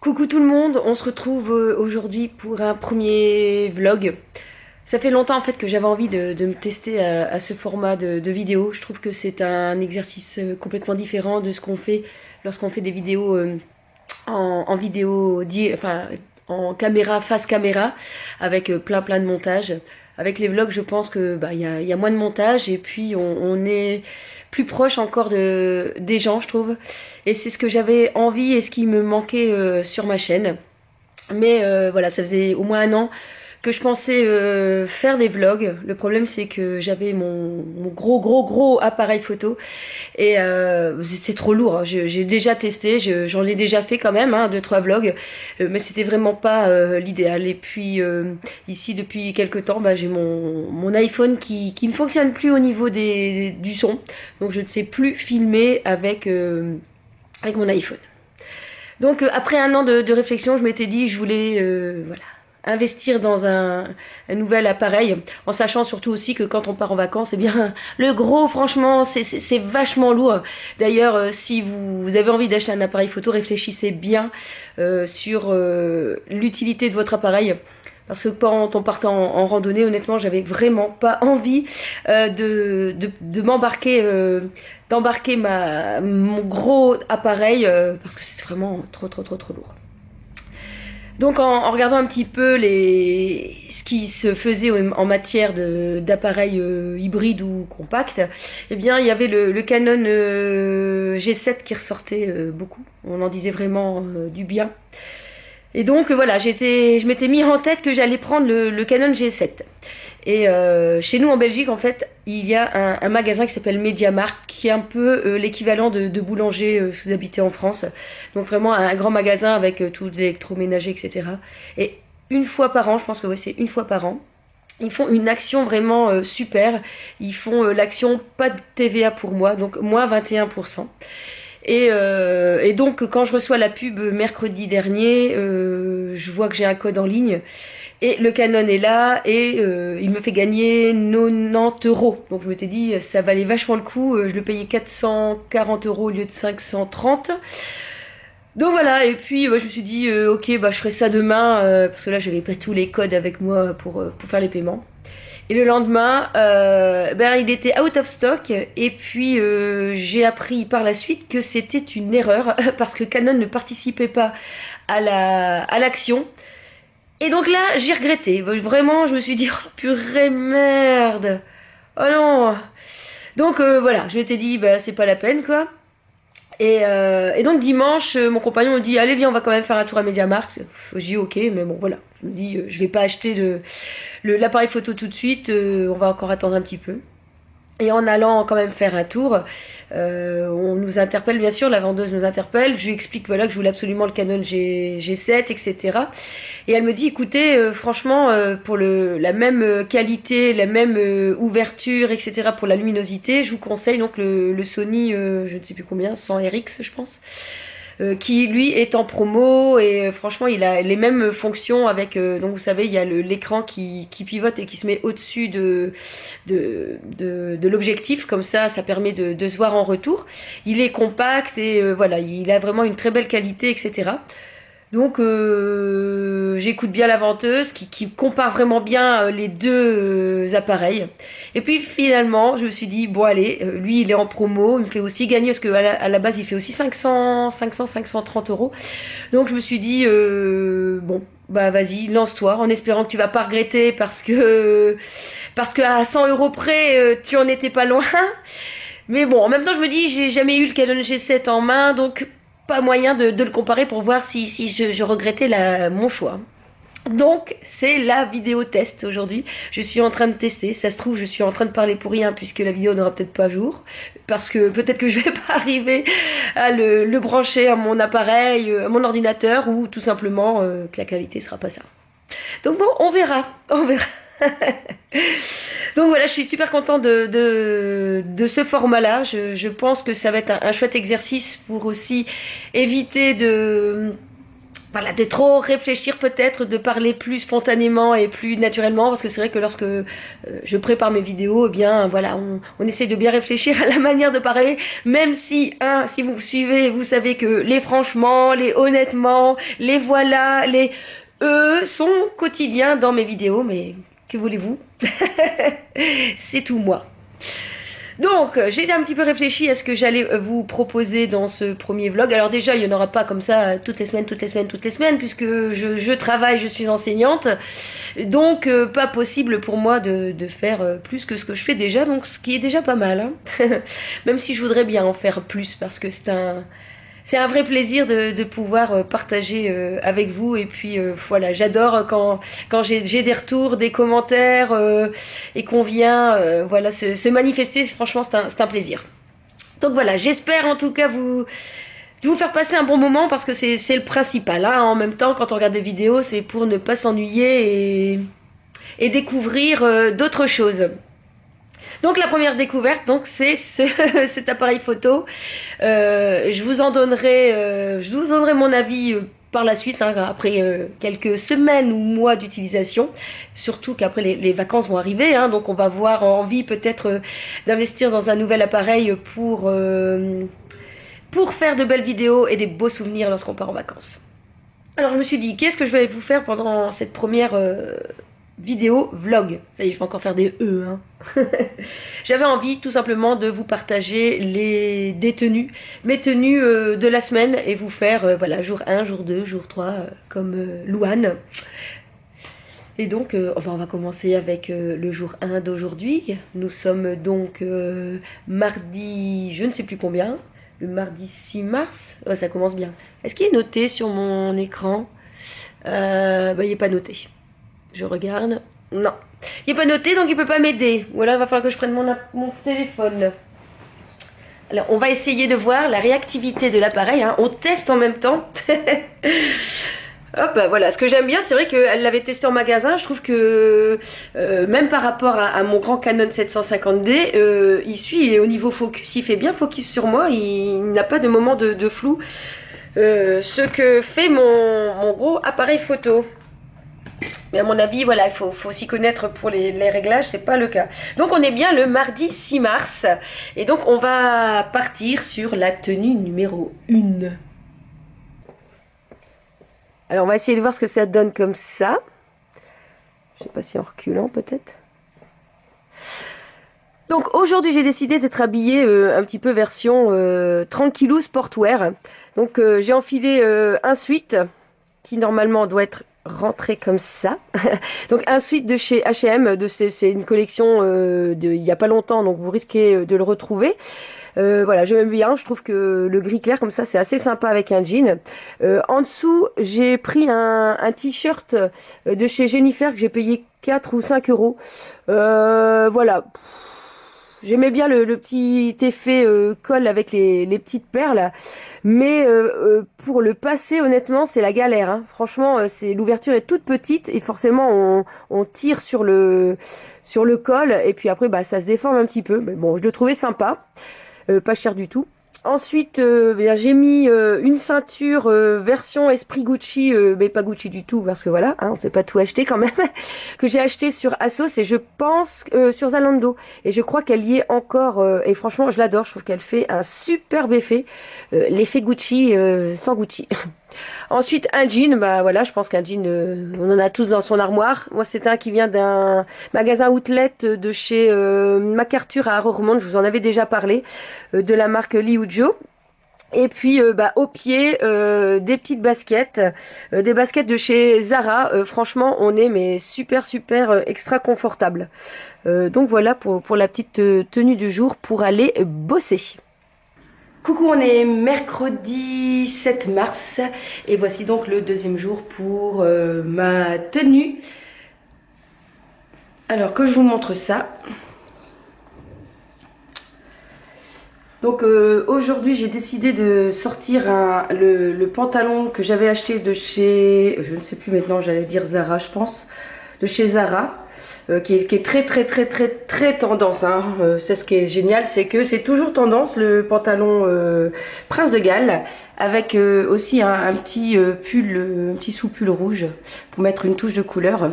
Coucou tout le monde, on se retrouve aujourd'hui pour un premier vlog. Ça fait longtemps en fait que j'avais envie de me tester à ce format de vidéo. Je trouve que c'est un exercice complètement différent de ce qu'on fait lorsqu'on fait des vidéos en vidéo, enfin en caméra, face caméra, avec plein de montage. Avec les vlogs, je pense que y a moins de montage et puis on est plus proche encore des gens, je trouve. Et c'est ce que j'avais envie et ce qui me manquait sur ma chaîne. Mais voilà, ça faisait au moins un an que je pensais faire des vlogs. Le problème, c'est que j'avais mon gros appareil photo et c'était trop lourd, hein. J'ai déjà testé, j'en ai déjà fait quand même, hein, 2-3 vlogs, mais c'était vraiment pas l'idéal. Et puis ici, depuis quelques temps, j'ai mon iPhone qui ne fonctionne plus au niveau du son, donc je ne sais plus filmer avec mon iPhone. Donc après un an de réflexion, je m'étais dit je voulais voilà, investir dans un nouvel appareil, en sachant surtout aussi que quand on part en vacances, eh bien le gros franchement c'est vachement lourd. D'ailleurs si vous avez envie d'acheter un appareil photo, réfléchissez bien sur l'utilité de votre appareil. Parce que quand on partait en randonnée, honnêtement, j'avais vraiment pas envie de m'embarquer, d'embarquer mon gros appareil, parce que c'est vraiment trop lourd. Donc en regardant un petit peu ce qui se faisait en matière d'appareils hybrides ou compacts, eh bien il y avait le Canon G7 qui ressortait beaucoup. On en disait vraiment du bien. Et donc voilà, je m'étais mis en tête que j'allais prendre le Canon G7. Et chez nous en Belgique, en fait, il y a un magasin qui s'appelle MediaMarkt, qui est un peu l'équivalent de Boulanger si vous habitez en France. Donc vraiment un grand magasin avec tout l'électroménager, etc. Et une fois par an, je pense que ouais, c'est une fois par an, ils font une action vraiment super. Ils font l'action pas de TVA pour moi, donc moins 21%. Et donc quand je reçois la pub mercredi dernier, je vois que j'ai un code en ligne et le Canon est là et il me fait gagner 90 euros. Donc je m'étais dit ça valait vachement le coup, je le payais 440 € au lieu de 530. Donc voilà, et puis je me suis dit ok, je ferai ça demain parce que là j'avais pas tous les codes avec moi pour faire les paiements. Et le lendemain, il était out of stock. Et puis, j'ai appris par la suite que c'était une erreur parce que Canon ne participait pas à l'action. Et donc là, j'ai regretté. Vraiment, je me suis dit, oh purée, merde. Oh non. Donc voilà, je m'étais dit, c'est pas la peine, quoi. Et donc dimanche, mon compagnon me dit allez viens on va quand même faire un tour à MediaMarkt. J'ai dit ok mais bon voilà, je me dis je vais pas acheter l'appareil photo tout de suite, on va encore attendre un petit peu. Et en allant quand même faire un tour, on nous interpelle bien sûr, la vendeuse nous interpelle, je lui explique voilà que je voulais absolument le Canon G7, etc. Et elle me dit écoutez, franchement, pour la même qualité, la même ouverture, etc. pour la luminosité, je vous conseille donc le Sony, je ne sais plus combien, 100 RX je pense. Qui lui est en promo et franchement il a les mêmes fonctions avec donc vous savez il y a l'écran qui pivote et qui se met au-dessus de l'objectif, comme ça permet de se voir en retour. Il est compact et voilà, il a vraiment une très belle qualité, etc. Donc j'écoute bien la venteuse qui compare vraiment bien les deux appareils. Et puis finalement, je me suis dit bon allez, lui il est en promo, il me fait aussi gagner parce que à la base il fait aussi 530 €. Donc je me suis dit bon vas-y lance-toi en espérant que tu vas pas regretter parce que à 100 € près tu en étais pas loin. Mais bon en même temps je me dis j'ai jamais eu le Canon G7 en main donc pas moyen de le comparer pour voir si je regrettais mon choix. Donc c'est la vidéo test aujourd'hui. Je suis en train de tester. Ça se trouve je suis en train de parler pour rien puisque la vidéo n'aura peut-être pas jour. Parce que peut-être que je vais pas arriver à le brancher à mon appareil, à mon ordinateur ou tout simplement que la qualité sera pas ça. Donc bon, on verra. On verra. Donc voilà, je suis super contente de ce format-là. Je pense que ça va être un chouette exercice pour aussi éviter voilà, de trop réfléchir peut-être, de parler plus spontanément et plus naturellement, parce que c'est vrai que lorsque je prépare mes vidéos, eh bien voilà, on essaie de bien réfléchir à la manière de parler, même si, si vous me suivez, vous savez que les franchement, les honnêtement, les voilà, les sont quotidiens dans mes vidéos, mais que voulez-vous? C'est tout moi. Donc, j'ai un petit peu réfléchi à ce que j'allais vous proposer dans ce premier vlog. Alors déjà, il n'y en aura pas comme ça toutes les semaines, puisque je travaille, je suis enseignante. Donc, pas possible pour moi de faire plus que ce que je fais déjà, donc ce qui est déjà pas mal. Hein. Même si je voudrais bien en faire plus, parce que c'est un vrai plaisir de pouvoir partager avec vous. Et puis voilà, j'adore quand j'ai des retours, des commentaires et qu'on vient voilà se manifester. Franchement, c'est un plaisir. Donc voilà, j'espère en tout cas vous faire passer un bon moment, parce que c'est le principal. Hein. En même temps, quand on regarde des vidéos, c'est pour ne pas s'ennuyer et découvrir d'autres choses. Donc la première découverte, donc c'est cet appareil photo. Je vous donnerai mon avis par la suite, hein, après quelques semaines ou mois d'utilisation. Surtout qu'après les vacances vont arriver, hein, donc on va avoir envie peut-être d'investir dans un nouvel appareil pour faire de belles vidéos et des beaux souvenirs lorsqu'on part en vacances. Alors je me suis dit, qu'est-ce que je vais vous faire pendant cette première vidéo vlog. Ça y est, je vais encore faire des E. Hein. J'avais envie tout simplement de vous partager des tenues, mes tenues de la semaine, et vous faire voilà, jour 1, jour 2, jour 3, comme Louane. Et donc, on va commencer avec le jour 1 d'aujourd'hui. Nous sommes donc mardi, je ne sais plus combien, le mardi 6 mars. Ouais, ça commence bien. Est-ce qu'il est noté sur mon écran? Il n'est pas noté. Je regarde. Non. Il n'est pas noté, donc il ne peut pas m'aider. Ou alors il va falloir que je prenne mon téléphone. Alors, on va essayer de voir la réactivité de l'appareil. Hein. On teste en même temps. Hop, voilà. Ce que j'aime bien, c'est vrai qu'elle l'avait testé en magasin. Je trouve que, même par rapport à mon grand Canon 750D, il suit, et au niveau focus, il fait bien focus sur moi. Il n'a pas de moment de flou. Ce que fait mon gros appareil photo. Mais à mon avis, voilà, il faut s'y connaître pour les réglages, c'est pas le cas. Donc on est bien le mardi 6 mars. Et donc on va partir sur la tenue numéro 1. Alors on va essayer de voir ce que ça donne comme ça. Je sais pas si en reculant peut-être. Donc aujourd'hui j'ai décidé d'être habillée un petit peu version tranquillou sportwear. Donc j'ai enfilé un sweat qui normalement doit être rentré comme ça. Donc un sweat de chez H&M, c'est une collection il y a pas longtemps, donc vous risquez de le retrouver. Voilà, j'aime bien, je trouve que le gris clair comme ça c'est assez sympa avec un jean. En dessous j'ai pris un t-shirt de chez Jennifer que j'ai payé 4 ou 5 euros. Voilà. J'aimais bien le petit effet colle avec les petites perles, mais pour le passer, honnêtement, c'est la galère. Hein. Franchement, l'ouverture est toute petite et forcément on tire sur le col, et puis après ça se déforme un petit peu. Mais bon, je le trouvais sympa, pas cher du tout. Ensuite, j'ai mis une ceinture version Esprit Gucci, mais pas Gucci du tout, parce que voilà, hein, on ne sait pas tout acheter quand même, que j'ai acheté sur Asos et je pense sur Zalando. Et je crois qu'elle y est encore, et franchement, je l'adore, je trouve qu'elle fait un superbe effet, l'effet Gucci sans Gucci. Ensuite, un jean, voilà, je pense qu'un jean, on en a tous dans son armoire. Moi, c'est un qui vient d'un magasin outlet de chez MacArthur à Roermond, je vous en avais déjà parlé, de la marque Liu Joe. Et puis au pied des petites baskets, des baskets de chez Zara. Franchement, on est mais super extra confortable. Donc voilà pour la petite tenue du jour pour aller bosser. Coucou, on est mercredi 7 mars et voici donc le deuxième jour pour ma tenue. Alors que je vous montre ça. Donc aujourd'hui j'ai décidé de sortir le pantalon que j'avais acheté de chez, je ne sais plus maintenant, j'allais dire Zara je pense, de chez Zara, qui est très tendance. Hein. C'est ce qui est génial, c'est que c'est toujours tendance le pantalon Prince de Galles avec aussi un petit pull, un petit sous-pull rouge pour mettre une touche de couleur.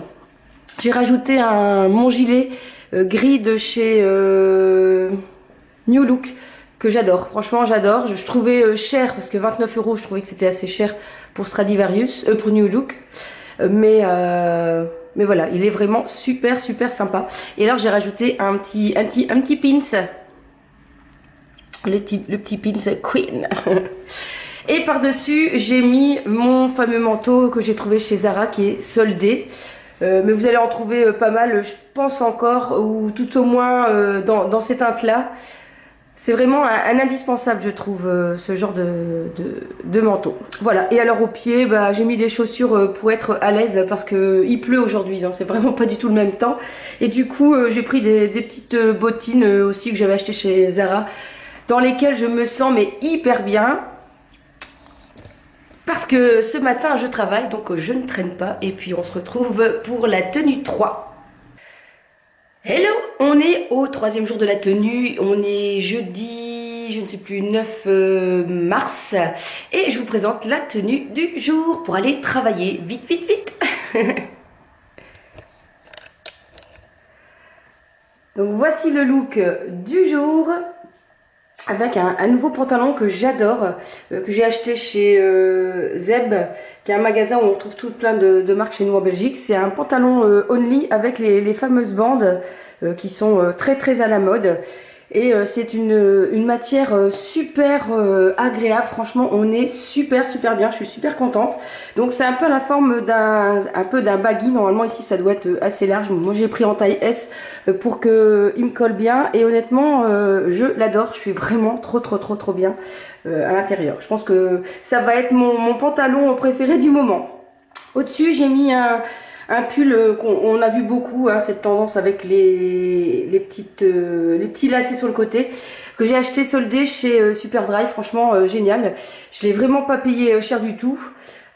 J'ai rajouté mon gilet gris de chez New Look que j'adore. Franchement, j'adore. Je trouvais cher parce que 29 €, je trouvais que c'était assez cher pour Stradivarius, pour New Look. Mais voilà, il est vraiment super sympa. Et alors j'ai rajouté un petit pins, le petit pins Queen. Et par dessus j'ai mis mon fameux manteau que j'ai trouvé chez Zara qui est soldé. Mais vous allez en trouver pas mal, je pense encore, ou tout au moins dans ces teintes là. C'est vraiment un indispensable, je trouve, ce genre de manteau. Voilà, et alors aux pieds, bah, j'ai mis des chaussures pour être à l'aise parce que il pleut aujourd'hui, hein, c'est vraiment pas du tout le même temps. Et du coup, j'ai pris des petites bottines aussi que j'avais achetées chez Zara, dans lesquelles je me sens mais hyper bien. Parce que ce matin, je travaille, donc je ne traîne pas. Et puis on se retrouve pour la tenue 3. Hello, on est au 3e jour de la tenue, on est jeudi, je ne sais plus, 9 mars, et je vous présente la tenue du jour pour aller travailler vite. Donc voici le look du jour, avec un nouveau pantalon que j'adore, que j'ai acheté chez Zeb, qui est un magasin où on trouve tout plein de marques chez nous en Belgique. C'est un pantalon only avec les fameuses bandes qui sont très à la mode. Et c'est une matière super agréable. Franchement, on est super bien. Je suis super contente. Donc c'est un peu la forme d'un baggy. Normalement ici ça doit être assez large. Moi j'ai pris en taille S pour que il me colle bien. Et honnêtement, je l'adore. Je suis vraiment trop bien à l'intérieur. Je pense que ça va être mon pantalon préféré du moment. Au-dessus j'ai mis un pull qu'on a vu beaucoup, hein, cette tendance avec les petits lacets sur le côté, que j'ai acheté soldé chez Superdry. Franchement génial. Je l'ai vraiment pas payé cher du tout.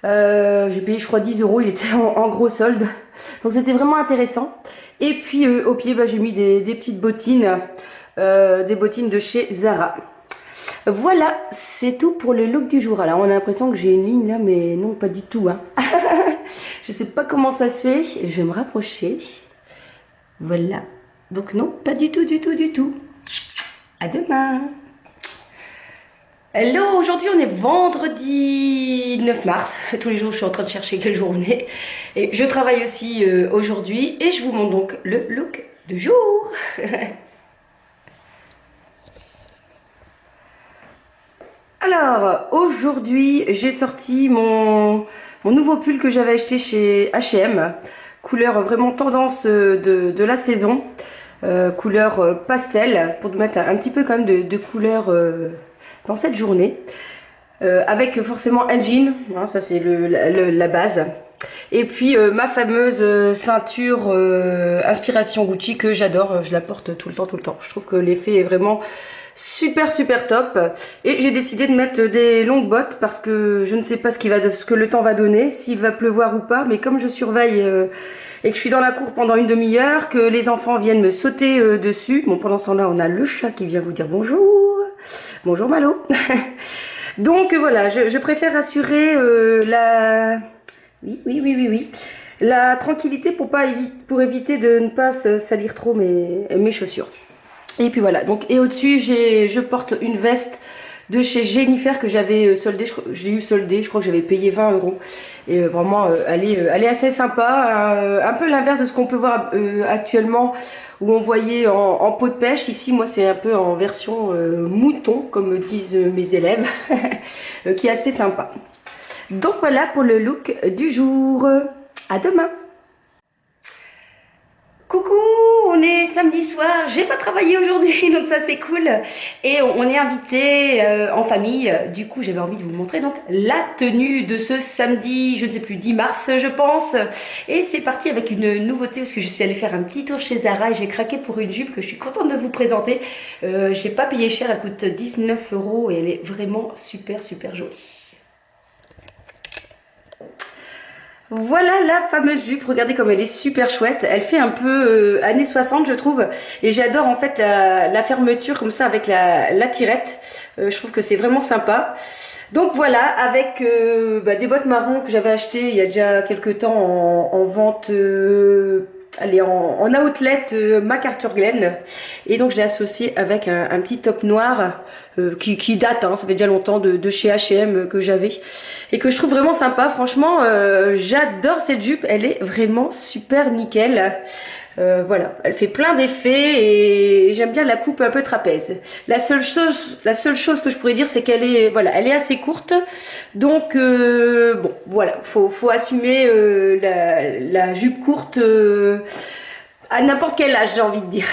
J'ai payé je crois 10 €, il était en gros solde. Donc c'était vraiment intéressant. Et puis au pied, bah, j'ai mis des petites bottines, des bottines de chez Zara. Voilà, c'est tout pour le look du jour. Alors on a l'impression que j'ai une ligne là, mais non, pas du tout, hein. Je sais pas comment ça se fait, je vais me rapprocher. Voilà, donc non, pas du tout. À demain. Hello, aujourd'hui on est vendredi 9 mars. Tous les jours je suis en train de chercher quelle journée. Et je travaille aussi aujourd'hui et je vous montre donc le look du jour. Alors, aujourd'hui, j'ai sorti mon nouveau pull que j'avais acheté chez H&M. Couleur vraiment tendance de la saison. Couleur pastel, pour mettre un petit peu quand même de couleur dans cette journée. Avec forcément un jean, hein, ça c'est la base. Et puis ma fameuse ceinture inspiration Gucci que j'adore, je la porte tout le temps. Je trouve que l'effet est vraiment super top. Et j'ai décidé de mettre des longues bottes parce que je ne sais pas ce que le temps va donner, s'il va pleuvoir ou pas. Mais comme je surveille et que je suis dans la cour pendant une demi-heure, que les enfants viennent me sauter dessus. Bon, pendant ce temps-là, on a le chat qui vient vous dire bonjour. Bonjour Malo. Donc voilà, je préfère assurer oui, la tranquillité pour éviter de ne pas salir trop mes chaussures. Et puis voilà, donc et au-dessus je porte une veste de chez Jennifer que j'avais soldée, j'ai eu soldée, je crois que j'avais payé 20 €. Et vraiment elle est assez sympa, un peu l'inverse de ce qu'on peut voir actuellement où on voyait en peau de pêche. Ici moi c'est un peu en version mouton comme disent mes élèves, qui est assez sympa. Donc voilà pour le look du jour, à demain. Coucou, on est samedi soir, j'ai pas travaillé aujourd'hui donc ça c'est cool et on est invité en famille. Du coup j'avais envie de vous montrer donc la tenue de ce samedi, je ne sais plus, 10 mars je pense. Et c'est parti avec une nouveauté parce que je suis allée faire un petit tour chez Zara et j'ai craqué pour une jupe que je suis contente de vous présenter. J'ai pas payé cher, elle coûte 19 € et elle est vraiment super jolie. Voilà la fameuse jupe, regardez comme elle est super chouette, elle fait un peu années 60 je trouve, et j'adore en fait la fermeture comme ça avec la tirette, je trouve que c'est vraiment sympa. Donc voilà, avec des bottes marron que j'avais achetées il y a déjà quelques temps en vente, allez, en outlet MacArthur Glen. Et donc je l'ai associé avec un petit top noir qui date, hein, ça fait déjà longtemps de chez H&M que j'avais. Et que je trouve vraiment sympa, franchement, j'adore cette jupe, elle est vraiment super nickel. Voilà, elle fait plein d'effets et j'aime bien la coupe un peu trapèze. La seule chose que je pourrais dire, c'est qu'elle est, voilà, elle est assez courte. Donc bon, voilà, faut assumer la jupe courte à n'importe quel âge, j'ai envie de dire.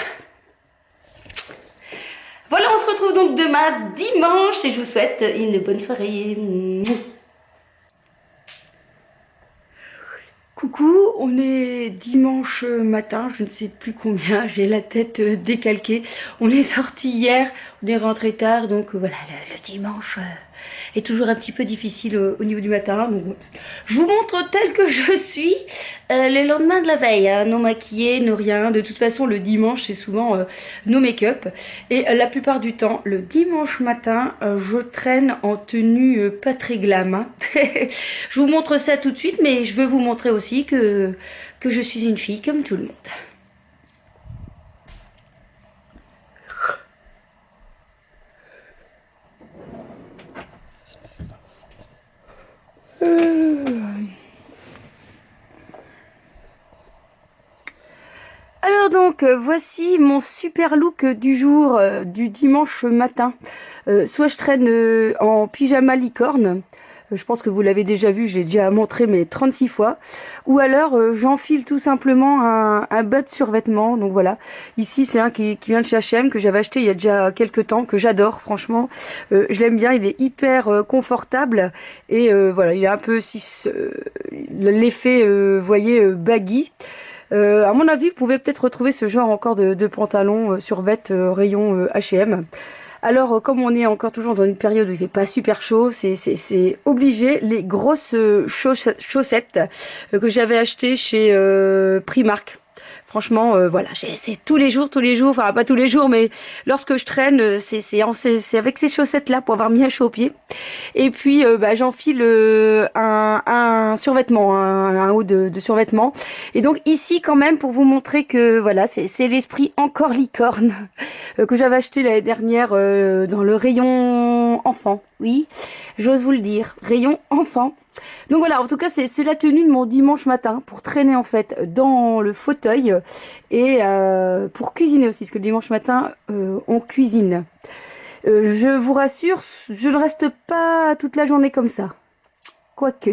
Voilà, on se retrouve donc demain dimanche et je vous souhaite une bonne soirée. Coucou, on est dimanche matin, je ne sais plus combien, j'ai la tête décalquée. On est sorti hier, on est rentré tard, donc voilà, le dimanche est toujours un petit peu difficile au niveau du matin. Donc, je vous montre tel que je suis le lendemain de la veille, hein, non maquillée, non rien. De toute façon, le dimanche, c'est souvent no make-up. Et la plupart du temps, le dimanche matin, je traîne en tenue pas très glam. Hein. Je vous montre ça tout de suite, mais je veux vous montrer aussi que je suis une fille comme tout le monde. Alors donc, voici mon super look du jour, du dimanche matin. Soit je traîne en pyjama licorne, je pense que vous l'avez déjà vu, j'ai déjà montré mais 36 fois. Ou alors j'enfile tout simplement un bas de survêtement. Donc voilà, ici c'est un qui vient de chez H&M, que j'avais acheté il y a déjà quelques temps, que j'adore franchement. Je l'aime bien, il est hyper confortable. Et voilà, il a un peu l'effet, vous voyez, baggy. À mon avis, vous pouvez peut-être retrouver ce genre encore de pantalon survêt rayon H&M. Alors, comme on est encore toujours dans une période où il fait pas super chaud, c'est obligé. Les grosses chaussettes que j'avais achetées chez Primark. Franchement, voilà, c'est tous les jours, enfin pas tous les jours, mais lorsque je traîne, c'est avec ces chaussettes-là pour avoir bien chaud aux pieds. Et puis, j'enfile un survêtement, un haut de survêtement. Et donc ici, quand même, pour vous montrer que voilà, c'est l'esprit encore licorne que j'avais acheté l'année dernière dans le rayon enfant. Oui, j'ose vous le dire, rayon enfant. Donc voilà, en tout cas, c'est la tenue de mon dimanche matin pour traîner en fait dans le fauteuil et pour cuisiner aussi, parce que le dimanche matin, on cuisine. Je vous rassure, je ne reste pas toute la journée comme ça. Quoique.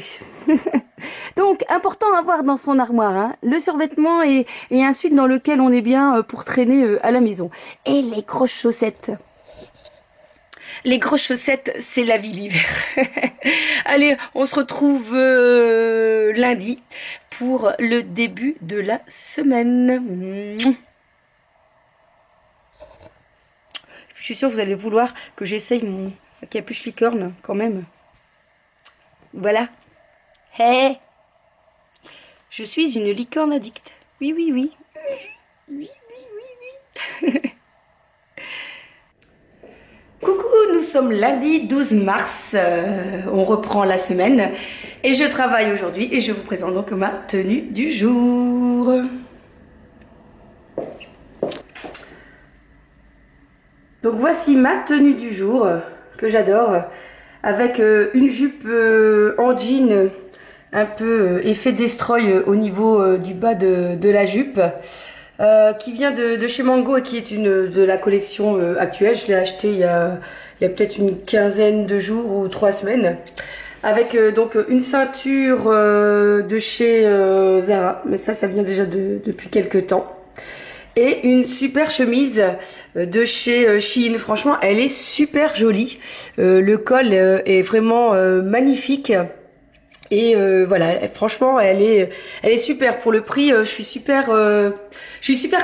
Donc, important à avoir dans son armoire, hein, le survêtement et ensuite dans lequel on est bien pour traîner à la maison. Et les grosses chaussettes. Les grosses chaussettes, c'est la vie l'hiver. Allez, on se retrouve lundi pour le début de la semaine. Je suis sûre que vous allez vouloir que j'essaye mon capuche licorne quand même. Voilà. Hey, je suis une licorne addicte. Oui, oui, oui. Oui, oui, oui, oui. Coucou, nous sommes lundi 12 mars, on reprend la semaine et je travaille aujourd'hui et je vous présente donc ma tenue du jour. Donc voici ma tenue du jour que j'adore, avec une jupe en jean un peu effet destroy au niveau du bas de la jupe. Qui vient de chez Mango et qui est de la collection actuelle. Je l'ai acheté il y a peut-être une quinzaine de jours ou 3 semaines. Avec donc une ceinture de chez Zara, mais ça vient déjà depuis quelques temps. Et une super chemise de chez Shein. Franchement, elle est super jolie. Le col est vraiment magnifique. Et voilà, franchement, elle est super pour le prix. Je suis super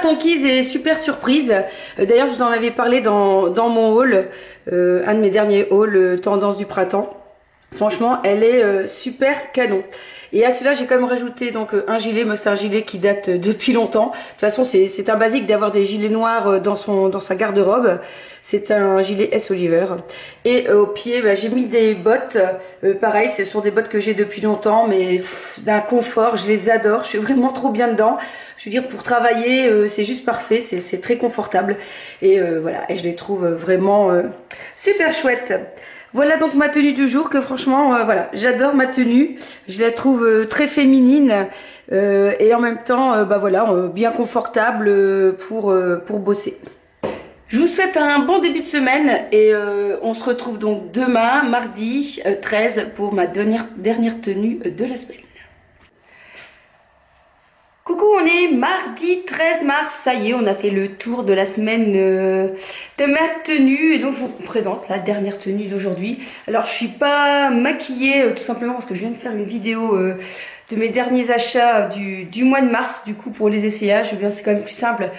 conquise et super surprise. D'ailleurs, je vous en avais parlé dans mon haul, un de mes derniers hauls tendance du printemps. Franchement, elle est super canon. Et à cela, j'ai quand même rajouté donc un gilet, mais c'est un gilet qui date depuis longtemps. De toute façon, c'est un basique d'avoir des gilets noirs dans sa garde-robe. C'est un gilet S. Oliver. Et au pied, bah, j'ai mis des bottes. Pareil, ce sont des bottes que j'ai depuis longtemps, mais d'un confort, je les adore. Je suis vraiment trop bien dedans. Je veux dire, pour travailler, c'est juste parfait. C'est très confortable. Et voilà, et je les trouve vraiment super chouettes. Voilà donc ma tenue du jour que franchement, voilà, j'adore ma tenue. Je la trouve très féminine et en même temps, bah voilà, bien confortable pour bosser. Je vous souhaite un bon début de semaine et on se retrouve donc demain, mardi 13, pour ma dernière tenue de la semaine. Coucou, on est mardi 13 mars, ça y est, on a fait le tour de la semaine de ma tenue et donc je vous présente la dernière tenue d'aujourd'hui. Alors je suis pas maquillée tout simplement parce que je viens de faire une vidéo de mes derniers achats du mois de mars, du coup pour les essayages, eh bien c'est quand même plus simple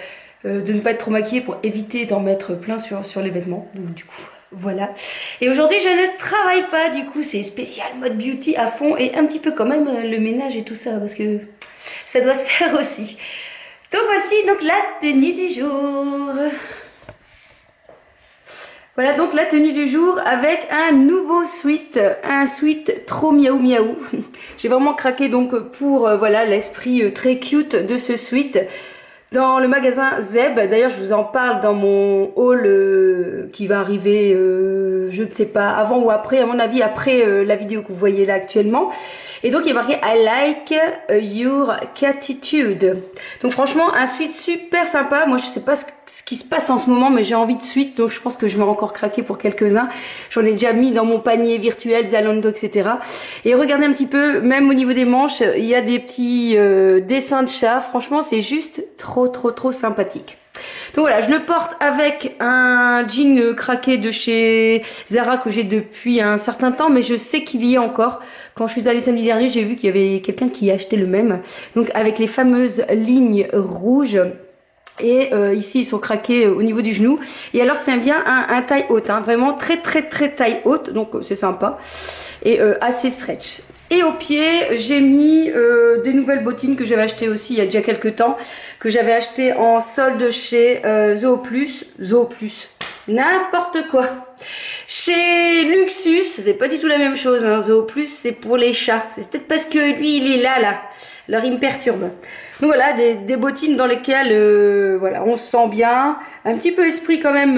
de ne pas être trop maquillée pour éviter d'en mettre plein sur les vêtements, donc du coup... Voilà. Et aujourd'hui, je ne travaille pas, du coup, c'est spécial mode beauty à fond et un petit peu quand même le ménage et tout ça, parce que ça doit se faire aussi. Donc voici donc la tenue du jour. Voilà donc la tenue du jour avec un nouveau sweat, un sweat trop miaou miaou. J'ai vraiment craqué donc pour voilà l'esprit très cute de ce sweat. Dans le magasin Zeb, d'ailleurs je vous en parle dans mon haul qui va arriver, je ne sais pas, avant ou après, à mon avis après la vidéo que vous voyez là actuellement. Et donc il est marqué I like your catitude. Donc franchement un sweat super sympa. Moi je sais pas ce qui se passe en ce moment, mais j'ai envie de sweat, donc je pense que je vais encore craquer pour quelques-uns. J'en ai déjà mis dans mon panier virtuel, Zalando, etc. Et regardez un petit peu, même au niveau des manches, il y a des petits dessins de chat. Franchement c'est juste trop sympathique. Donc voilà, je le porte avec un jean craqué de chez Zara que j'ai depuis un certain temps, mais je sais qu'il y est encore. Quand je suis allée samedi dernier, j'ai vu qu'il y avait quelqu'un qui achetait le même. Donc avec les fameuses lignes rouges. Et ici ils sont craqués au niveau du genou. Et alors c'est bien un taille haute, hein, vraiment très taille haute, donc c'est sympa. Et assez stretch. Et au pied, j'ai mis des nouvelles bottines que j'avais achetées aussi il y a déjà quelques temps, que j'avais achetées en solde chez Zooplus, n'importe quoi. Chez Luxus, c'est pas du tout la même chose, hein. Zooplus c'est pour les chats, c'est peut-être parce que lui il est là, alors il me perturbe. Donc voilà, des bottines dans lesquelles voilà, on se sent bien, un petit peu esprit quand même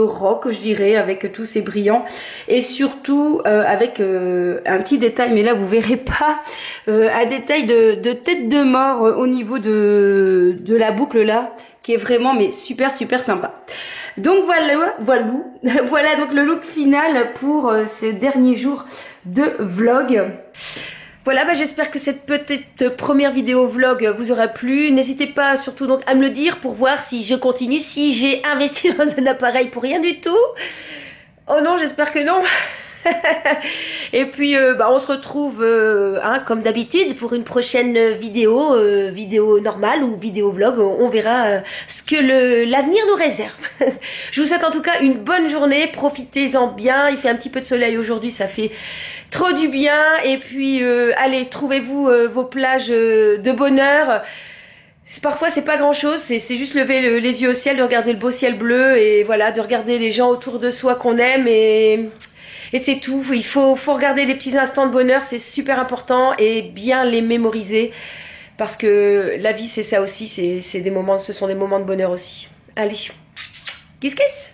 rock je dirais, avec tous ces brillants et surtout avec un petit détail, mais là vous verrez pas, un détail de tête de mort au niveau de la boucle là, qui est vraiment mais super sympa. Donc voilà voilà donc le look final pour ces derniers jours de vlog. Voilà, bah j'espère que cette petite première vidéo vlog vous aura plu. N'hésitez pas surtout donc à me le dire pour voir si je continue, si j'ai investi dans un appareil pour rien du tout. Oh non, j'espère que non. Et puis bah, on se retrouve hein, comme d'habitude pour une prochaine vidéo, vidéo normale ou vidéo vlog. On verra ce que l'avenir nous réserve. Je vous souhaite en tout cas une bonne journée, profitez-en bien. Il fait un petit peu de soleil aujourd'hui, ça fait trop du bien. Et puis allez, trouvez-vous vos plages de bonheur. Parfois c'est pas grand chose, c'est juste lever les yeux au ciel, de regarder le beau ciel bleu et voilà, de regarder les gens autour de soi qu'on aime et c'est tout. Il faut regarder les petits instants de bonheur, c'est super important et bien les mémoriser parce que la vie c'est ça aussi, c'est des moments, ce sont des moments de bonheur aussi. Allez, kiss kiss.